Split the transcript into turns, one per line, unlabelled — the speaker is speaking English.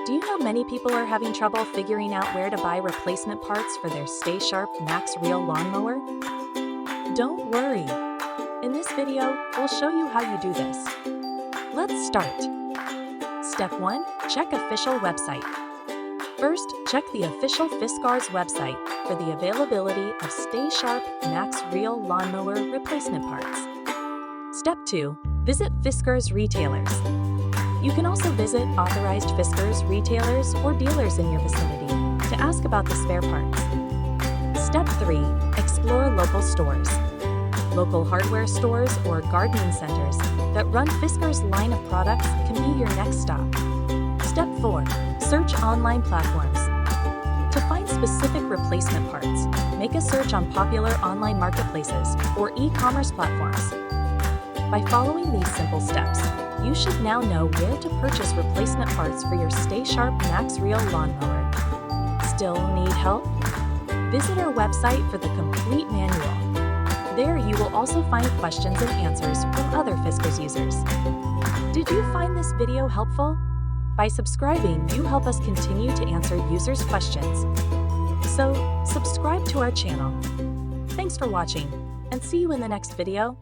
Do you know many people are having trouble figuring out where to buy replacement parts for their StaySharp Max Reel lawnmower? Don't worry. In this video, we'll show you how you do this. Let's start. Step 1. Check official website. First, check the official Fiskars website for the availability of StaySharp Max Reel lawnmower replacement parts. Step 2. Visit Fiskars retailers. You can also visit authorized Fiskars retailers or dealers in your vicinity to ask about the spare parts. Step 3. Explore local stores. Local hardware stores or gardening centers that run Fiskars line of products can be your next stop. Step 4. Search online platforms. To find specific replacement parts, make a search on popular online marketplaces or e-commerce platforms. By following these simple steps, you should now know where to purchase replacement parts for your StaySharp Max Reel lawnmower. Still need help? Visit our website for the complete manual. There you will also find questions and answers from other Fiskars users. Did you find this video helpful? By subscribing, you help us continue to answer users' questions. So, subscribe to our channel. Thanks for watching, and see you in the next video.